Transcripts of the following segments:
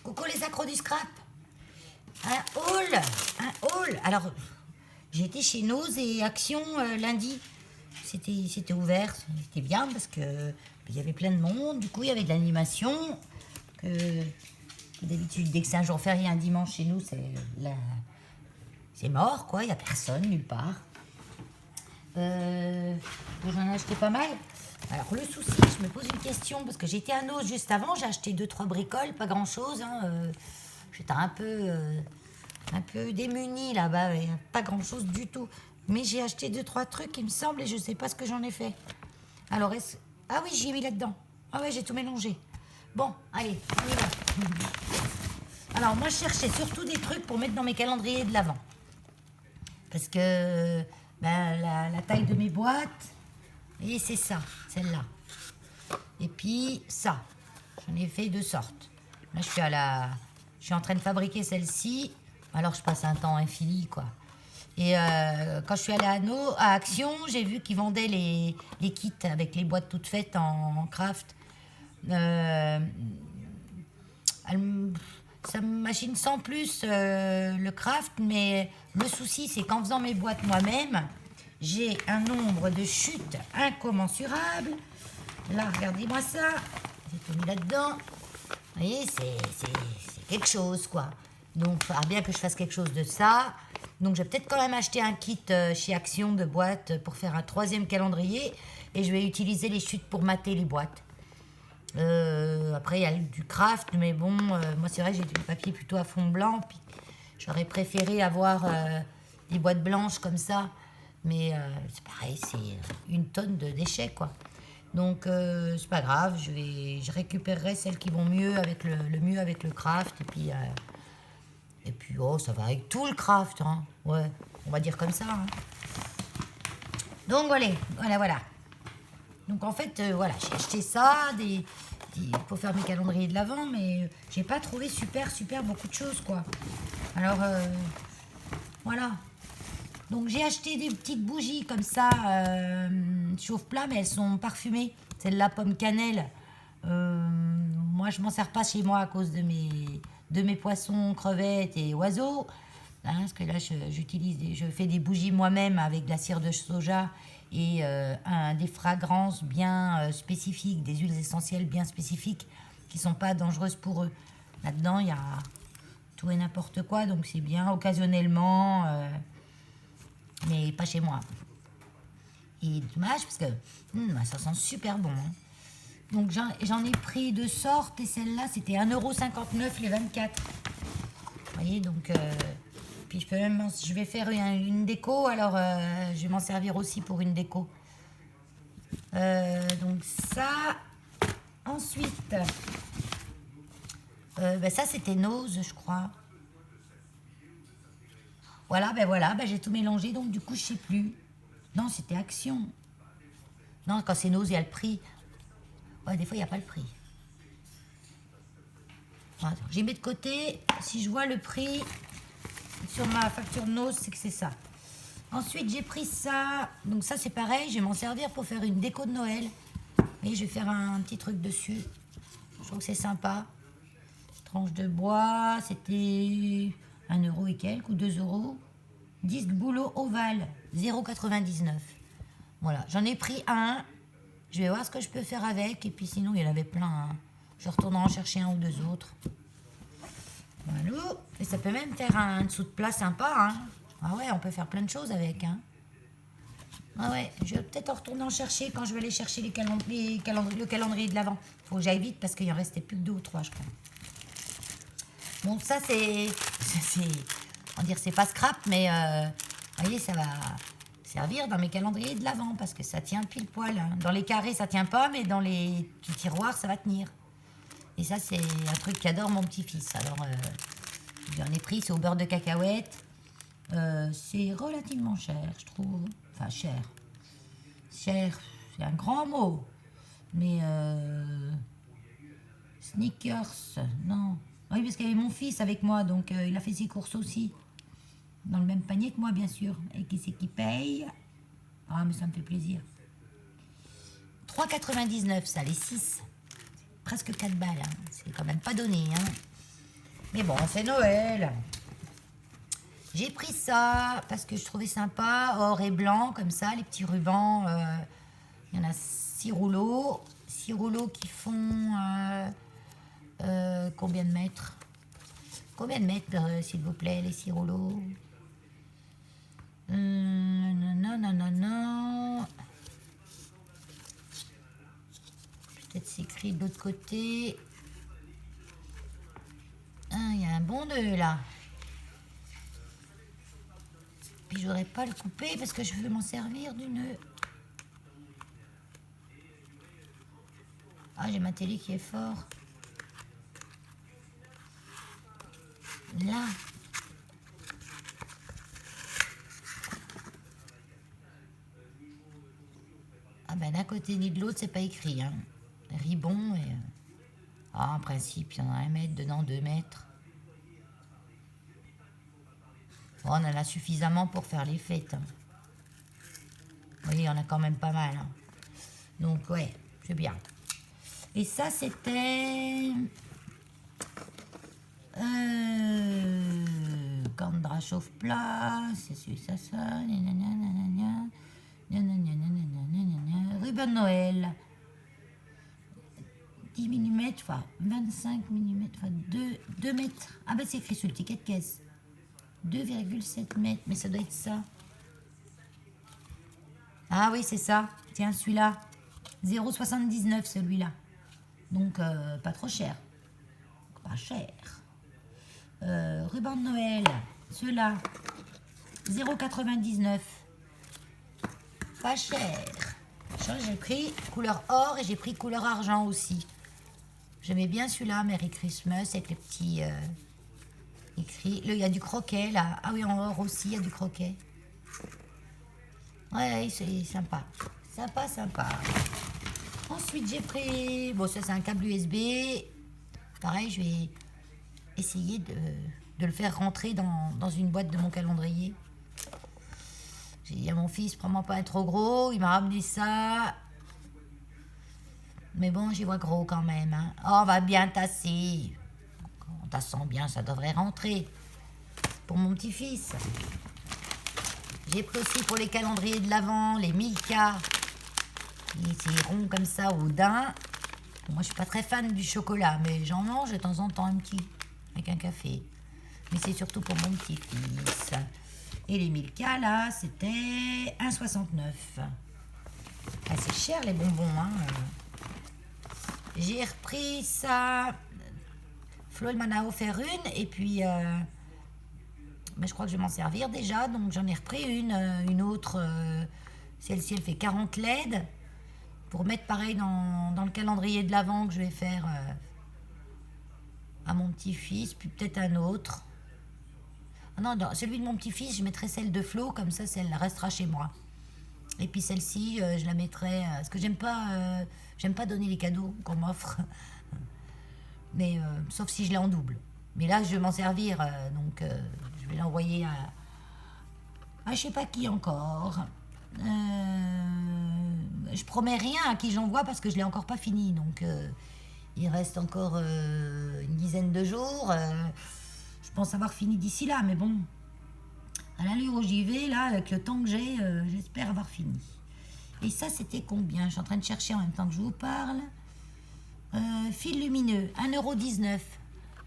Coucou les accros du scrap. Un hall. Alors, j'ai été chez Nose et Action lundi. C'était ouvert, c'était bien parce que il y avait plein de monde. Du coup, il y avait de l'animation. D'habitude, dès que c'est un jour férié, un dimanche chez nous, c'est mort, quoi. Il n'y a personne, nulle part. J'en ai acheté pas mal. Alors, le souci, je me pose une question, parce que j'étais à Nose juste avant, j'ai acheté 2-3 bricoles, pas grand-chose. J'étais un peu démunie là-bas, pas grand-chose du tout. Mais j'ai acheté 2-3 trucs, il me semble, et je sais pas ce que j'en ai fait. Alors, ah oui, j'y ai mis là-dedans. Ah ouais, j'ai tout mélangé. Bon, allez, on y va. Alors, moi, je cherchais surtout des trucs pour mettre dans mes calendriers de l'Avent. Parce que la taille de mes boîtes, et c'est ça, celle-là. Et puis ça, j'en ai fait 2 sortes. Là, je suis en train de fabriquer celle-ci. Alors, je passe un temps infini, quoi. Et quand je suis allée à Action, j'ai vu qu'ils vendaient les kits avec les boîtes toutes faites en craft. Ça me machine sans plus le craft, mais le souci, c'est qu'en faisant mes boîtes moi-même, j'ai un nombre de chutes incommensurable. Là, regardez-moi ça. J'ai tout mis là-dedans. Vous voyez, c'est quelque chose, quoi. Donc, il faudra bien que je fasse quelque chose de ça. Donc, je vais peut-être quand même acheter un kit chez Action de boîtes pour faire un 3e calendrier. Et je vais utiliser les chutes pour mater les boîtes. Après, il y a du craft, mais bon, moi, c'est vrai que j'ai du papier plutôt à fond blanc. Puis, j'aurais préféré avoir des boîtes blanches comme ça. Mais c'est pareil, c'est une tonne de déchets, quoi. Donc, c'est pas grave, je récupérerai celles qui vont mieux avec le craft. Et puis, oh, ça va avec tout le craft, hein. Ouais, on va dire comme ça, hein. Donc, voilà. Donc, en fait, voilà, j'ai acheté ça pour faire mes calendriers de l'Avent, mais j'ai pas trouvé super beaucoup de choses, quoi. Alors, voilà. Donc, j'ai acheté des petites bougies comme ça, chauffe-plat, mais elles sont parfumées. Celle-là, pomme cannelle. Moi, je m'en sers pas chez moi à cause de mes poissons, crevettes et oiseaux. Hein, parce que là, je fais des bougies moi-même avec de la cire de soja et des fragrances bien spécifiques, des huiles essentielles bien spécifiques qui sont pas dangereuses pour eux. Là-dedans, il y a tout et n'importe quoi, donc c'est bien occasionnellement, mais pas chez moi. Et dommage parce que ça sent super bon, hein. Donc j'en ai pris 2 sortes et celle-là c'était 1,59€ les 24. Vous voyez, donc puis je vais faire une déco, alors je vais m'en servir aussi pour une déco. Donc ça. Ensuite, ça c'était Nose, je crois. Voilà, j'ai tout mélangé, donc du coup je sais plus. Non, c'était Action. Non, quand c'est Nose, il y a le prix. Ouais, des fois il n'y a pas le prix. Attends, j'ai mis de côté. Si je vois le prix sur ma facture Nose, c'est que c'est ça. Ensuite, j'ai pris ça. Donc ça, c'est pareil. Je vais m'en servir pour faire une déco de Noël. Et je vais faire un petit truc dessus. Je trouve que c'est sympa. Tranche de bois. C'était 1€ et quelques ou 2€. Disque boulot ovale. 0,99. Voilà. J'en ai pris un. Je vais voir ce que je peux faire avec. Et puis sinon, il y en avait plein, hein. Je retournerai en chercher 1 ou 2 autres. Voilà. Et ça peut même faire un dessous de plat sympa, hein. Ah ouais, on peut faire plein de choses avec, hein. Ah ouais, je vais peut-être en retourner en chercher quand je vais aller chercher le calendrier de l'Avent. Faut que j'aille vite parce qu'il en restait plus que 2 ou 3, je crois. Bon, ça c'est on va dire c'est pas scrap, mais vous voyez, ça va servir dans mes calendriers de l'Avent parce que ça tient pile poil, hein. Dans les carrés, ça tient pas, mais dans les petits tiroirs, ça va tenir. Et ça, c'est un truc qu'adore mon petit-fils. Alors, j'en ai pris, c'est au beurre de cacahuète. C'est relativement cher, je trouve. Enfin, cher. Cher, c'est un grand mot. Mais Snickers, non. Ah oui, parce qu'il y avait mon fils avec moi, donc il a fait ses courses aussi. Dans le même panier que moi, bien sûr. Et qui c'est qui paye? Ah, mais ça me fait plaisir. 3,99, ça, les 6. Presque 4 balles, hein. C'est quand même pas donné, hein. Mais bon, c'est Noël. J'ai pris ça parce que je trouvais sympa, or et blanc, comme ça, les petits rubans. Il y en a 6 rouleaux. 6 rouleaux qui font combien de mètres? Combien de mètres, s'il vous plaît, les 6 rouleaux? Non, non, non, non. Peut-être c'est écrit de l'autre côté. Ah, il y a un bon nœud là. Puis je voudrais pas le couper parce que je veux m'en servir du nœud. Ah, j'ai ma télé qui est fort. Là. Ah ben d'un côté ni de l'autre, c'est pas écrit. Hein. Ribon et... Ah, en principe, il y en a 1 mètre, dedans 2 mètres. Bon, on en a suffisamment pour faire les fêtes. Hein. Vous voyez, il y en a quand même pas mal. Hein. Donc, ouais, c'est bien. Et ça, c'était... Candra chauffe-plat, c'est celui ça, ruban de Noël. 10 mm, enfin 25 mm, enfin 2 mètres. Ah ben c'est écrit sur le ticket de caisse. 2,7 mètres, mais ça doit être ça. Ah oui, c'est ça. Tiens, celui-là. 0,79 celui-là. Donc, pas trop cher. Pas cher. Ruban de Noël. Ceux-là. 0,99. Pas cher. J'ai pris couleur or et j'ai pris couleur argent aussi. J'aimais bien celui-là, Merry Christmas, avec les petits écrits. Il y a du croquet là. Ah oui, en or aussi, il y a du croquet. Ouais, c'est sympa. Sympa, sympa. Ensuite, j'ai pris... Bon, ça, c'est un câble USB. Pareil, je vais essayer de le faire rentrer dans une boîte de mon calendrier. J'ai dit à mon fils, prends-moi pas un trop gros. Il m'a ramené ça. Mais bon, j'y vois gros quand même. Hein. Oh, on va bien tasser. En tassant bien, ça devrait rentrer. Pour mon petit-fils. J'ai pris aussi pour les calendriers de l'Avent, les Milka. C'est rond comme ça au daim. Bon, moi, je suis pas très fan du chocolat, mais j'en mange de temps en temps un petit. Avec un café. Mais c'est surtout pour mon petit-fils. Et les Milka, là, c'était 1,69. Ah, c'est cher, les bonbons, hein. J'ai repris ça. Flo, elle m'en a offert une. Et puis, ben, je crois que je vais m'en servir déjà. Donc, j'en ai repris une autre. Celle-ci, elle fait 40 LED. Pour mettre pareil dans le calendrier de l'Avent que je vais faire à mon petit-fils. Puis peut-être un autre. Ah non, dans celui de mon petit-fils, je mettrai celle de Flo. Comme ça, elle restera chez moi. Et puis celle-ci, je la mettrai... parce que j'aime pas donner les cadeaux qu'on m'offre. Mais sauf si je l'ai en double. Mais là, je vais m'en servir. Donc, je vais l'envoyer à je sais pas qui encore. Je promets rien à qui j'envoie parce que je l'ai encore pas fini. Donc, il reste encore une dizaine de jours. Je pense avoir fini d'ici là. Mais bon... À l'allure où j'y vais, là, avec le temps que j'ai, j'espère avoir fini. Et ça, c'était combien? Je suis en train de chercher en même temps que je vous parle. Fil lumineux, 1,19 €.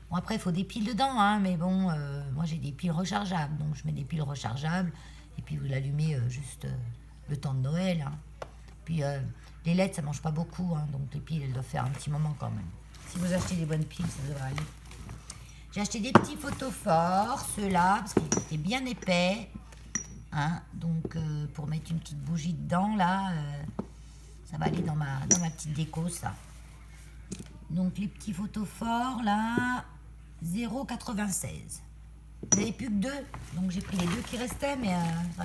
Bon, après, il faut des piles dedans, hein, mais bon, moi, j'ai des piles rechargeables. Donc, je mets des piles rechargeables. Et puis, vous l'allumez juste le temps de Noël. Hein. Puis, les LED, ça ne mange pas beaucoup. Hein, donc, les piles, elles doivent faire un petit moment quand même. Si vous achetez des bonnes piles, ça devrait aller. J'ai acheté des petits photophores, ceux-là, parce qu'ils étaient bien épais. Hein, donc, pour mettre une petite bougie dedans, là, ça va aller dans ma petite déco, ça. Donc, les petits photophores, là, 0,96. Vous n'avez plus que 2. Donc, j'ai pris les 2 qui restaient, mais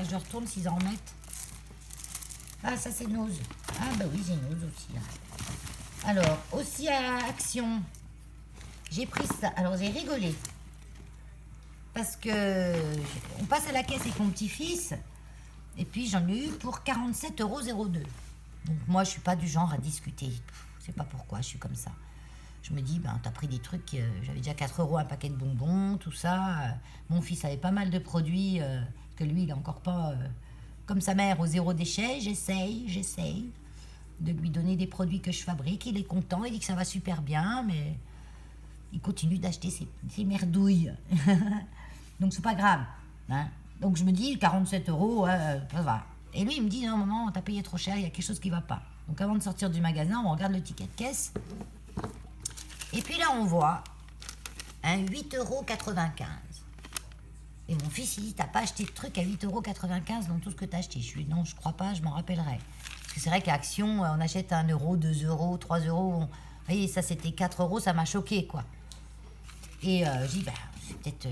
je retourne s'ils en remettent. Ah, ça, c'est Nose. Ah, bah oui, c'est Nose aussi. Là. Alors, aussi à Action... J'ai pris ça. Alors, j'ai rigolé. Parce que on passe à la caisse avec mon petit-fils. Et puis, j'en ai eu pour 47,02 €. Donc, moi, je suis pas du genre à discuter. Je sais pas pourquoi, je suis comme ça. Je me dis, ben, t'as pris des trucs, j'avais déjà 4 euros un paquet de bonbons, tout ça. Mon fils avait pas mal de produits, que lui, il n'a encore pas, comme sa mère, au zéro déchet. J'essaye de lui donner des produits que je fabrique. Il est content, il dit que ça va super bien, mais il continue d'acheter ses merdouilles. Donc c'est pas grave. Hein. Donc je me dis, 47 euros, ça va. Et lui, il me dit, non, maman, t'as payé trop cher, il y a quelque chose qui va pas. Donc avant de sortir du magasin, on regarde le ticket de caisse. Et puis là, on voit un 8,95 €. Et mon fils, il dit, t'as pas acheté de truc à 8,95 € dans tout ce que t'as acheté. Je lui dis, non, je crois pas, je m'en rappellerai. Parce que c'est vrai qu'à Action, on achète 1 euro, 2 euros, 3 euros. Vous voyez, ça c'était 4 euros, ça m'a choqué, quoi. Et je dis, bah, c'est peut-être...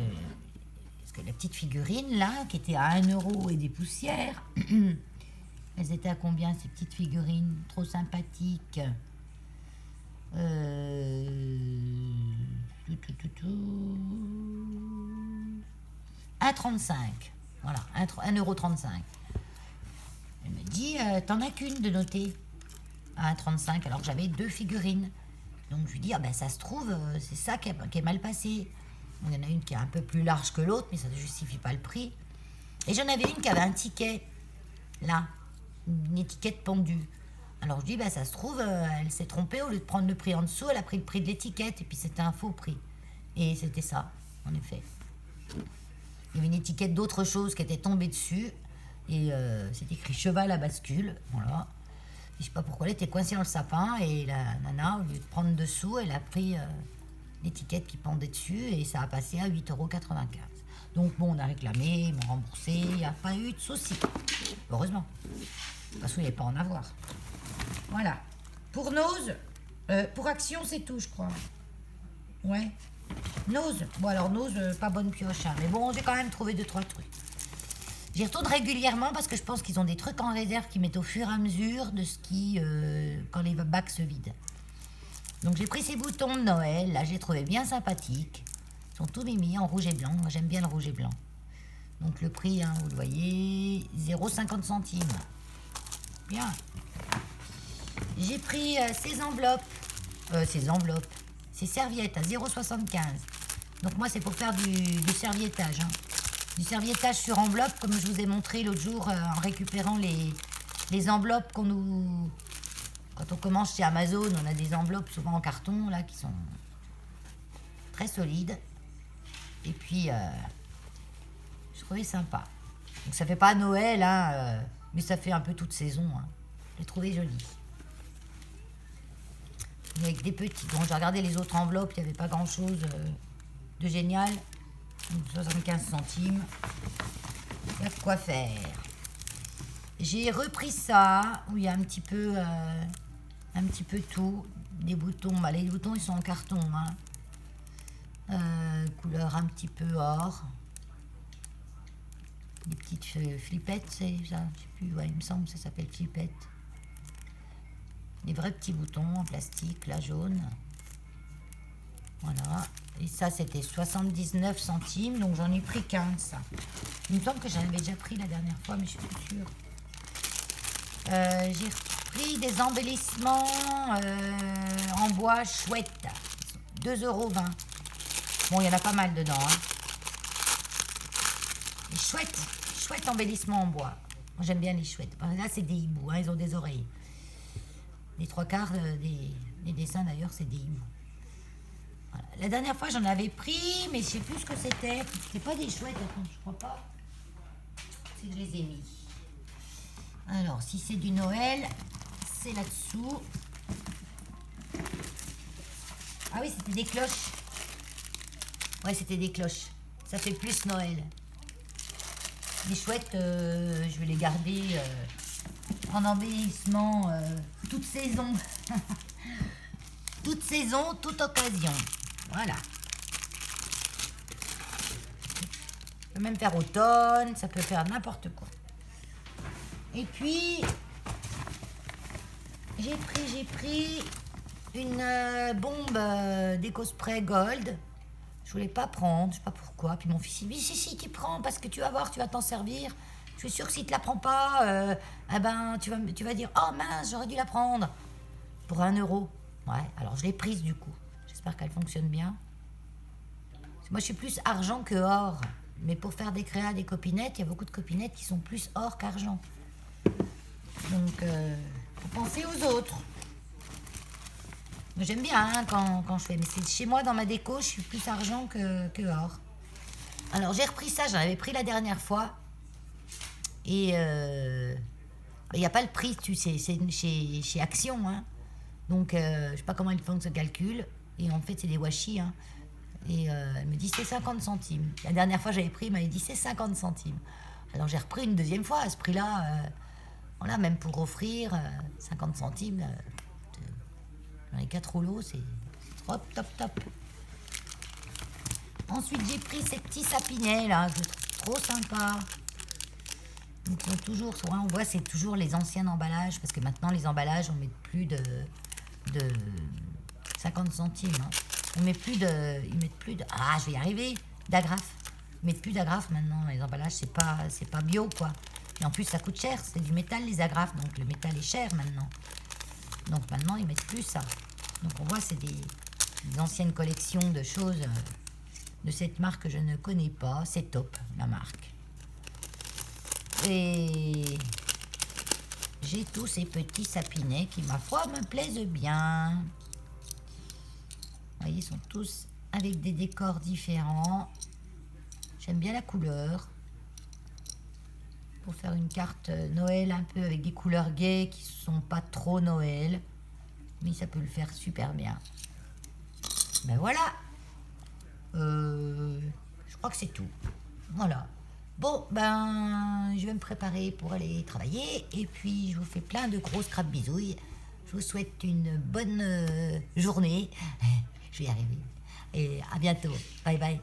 parce que la petite figurine, là, qui était à 1 euro et des poussières, elles étaient à combien, ces petites figurines? Trop sympathiques. 1,35 €. Voilà, 1,35 €. Elle me dit, t'en as qu'une de notée à 1,35 €, alors que j'avais 2 figurines. Donc je lui dis, ah ben ça se trouve, c'est ça qui est mal passé. Il y en a une qui est un peu plus large que l'autre, mais ça ne justifie pas le prix. Et j'en avais une qui avait un ticket, là, une étiquette pendue. Alors je dis, bah, ça se trouve, elle s'est trompée, au lieu de prendre le prix en dessous, elle a pris le prix de l'étiquette, et puis c'était un faux prix. Et c'était ça, en effet. Il y avait une étiquette d'autre chose qui était tombée dessus, et c'était écrit cheval à bascule, voilà. Et je sais pas pourquoi, elle était coincée dans le sapin, et la nana, au lieu de prendre dessous, elle a pris l'étiquette qui pendait dessus, et ça a passé à 8,95 €. Donc bon, on a réclamé, ils m'ont remboursé, il n'y a pas eu de souci. Heureusement. Parce qu'il n'y avait pas à en avoir. Voilà. Pour Nose, pour Action, c'est tout, je crois. Ouais. Nose. Bon, alors Nose, pas bonne pioche. Hein. Mais bon, j'ai quand même trouvé 2-3 trucs. J'y retourne régulièrement parce que je pense qu'ils ont des trucs en réserve qui mettent au fur et à mesure de ce qui... quand les bacs se vident. Donc j'ai pris ces boutons de Noël. Là, j'ai trouvé bien sympathiques. Ils sont tout mimi en rouge et blanc. Moi, j'aime bien le rouge et blanc. Donc le prix, hein, vous le voyez, 0,50 centimes. Bien. J'ai pris ces serviettes à 0,75. Donc moi, c'est pour faire du serviettage. Hein. Du serviettage sur enveloppe, comme je vous ai montré l'autre jour en récupérant les enveloppes qu'on nous... Quand on commence chez Amazon, on a des enveloppes souvent en carton, là, qui sont très solides. Et puis, je trouvais sympa. Donc ça fait pas Noël, hein, mais ça fait un peu toute saison. Hein. Je l'ai trouvé joli. Avec des petits. Bon, j'ai regardé les autres enveloppes, il n'y avait pas grand-chose de génial. Donc 75 centimes. Il y a de quoi faire. J'ai repris ça, où il y a un petit peu tout. Des boutons. Bah, les boutons, ils sont en carton. Hein. Couleur un petit peu or. Des petites flippettes, c'est ça, je sais plus, ouais, il me semble que ça s'appelle flippette. Des vrais petits boutons en plastique, là, jaune. Voilà. Et ça, c'était 79 centimes, donc j'en ai pris 15, ça. Il me semble que j'en avais déjà pris la dernière fois, mais je suis plus sûre. J'ai pris des embellissements en bois chouettes. 2,20 €. Bon, il y en a pas mal dedans, hein. Les chouettes embellissements en bois. Moi, j'aime bien les chouettes. Là, c'est des hiboux, hein, ils ont des oreilles. Les 3/4 des dessins, d'ailleurs, c'est des hiboux. Voilà. La dernière fois, j'en avais pris, mais je sais plus ce que c'était. C'était pas des chouettes, attends, je crois pas. C'est que je les ai mis. Alors, si c'est du Noël, c'est là-dessous. Ah oui, c'était des cloches. Ouais, c'était des cloches. Ça fait plus Noël. Les chouettes, je vais les garder en embellissement toute saison. Toute saison, toute occasion. Voilà. Ça peut même faire automne, ça peut faire n'importe quoi. Et puis, j'ai pris une bombe d'EcoSpray Gold. Je voulais pas prendre, je sais pas pourquoi. Puis mon fils il me dit si tu prends parce que tu vas voir, tu vas t'en servir. Je suis sûre que si tu la prends pas, eh ben tu vas dire oh mince j'aurais dû la prendre pour 1 €. Ouais, alors je l'ai prise du coup. J'espère qu'elle fonctionne bien. Moi, je suis plus argent que or. Mais pour faire des créas, des copinettes, il y a beaucoup de copinettes qui sont plus or qu'argent. Donc, faut penser aux autres. J'aime bien hein, quand je fais. Mais c'est chez moi, dans ma déco, je suis plus argent que or. Alors, j'ai repris ça. J'en avais pris la dernière fois. Et il n'y a pas le prix, tu sais. C'est chez Action. Hein. Donc, je sais pas comment ils font ce calcul. Et en fait, c'est des washi. Hein. Et elle me dit c'est 50 centimes. La dernière fois j'avais pris, elle m'avait dit c'est 50 centimes. Alors j'ai repris une deuxième fois à ce prix-là. Voilà, même pour offrir 50 centimes. Dans les 4 rouleaux, c'est top, top, top. Ensuite j'ai pris ces petits sapinets là, que je trouve trop sympa. Donc toujours, on voit c'est toujours les anciens emballages, parce que maintenant les emballages on met plus de 50 centimes. Hein. Ils mettent plus de... Ah, je vais y arriver. D'agrafes. Ils mettent plus d'agrafes maintenant. Les emballages, c'est pas bio, quoi. Et en plus, ça coûte cher. C'est du métal, les agrafes. Donc, le métal est cher, maintenant. Donc, maintenant, ils mettent plus ça. Donc, on voit, c'est des anciennes collections de choses de cette marque que je ne connais pas. C'est top, la marque. Et j'ai tous ces petits sapinets qui, ma foi, me plaisent bien. Vous voyez, ils sont tous avec des décors différents. J'aime bien la couleur. Pour faire une carte Noël un peu avec des couleurs gaies qui ne sont pas trop Noël. Mais ça peut le faire super bien. Ben voilà. Je crois que c'est tout. Voilà. Bon, ben, je vais me préparer pour aller travailler. Et puis, je vous fais plein de grosses crabes bisouilles. Je vous souhaite une bonne journée. Je vais y arriver. Et à bientôt. Bye bye.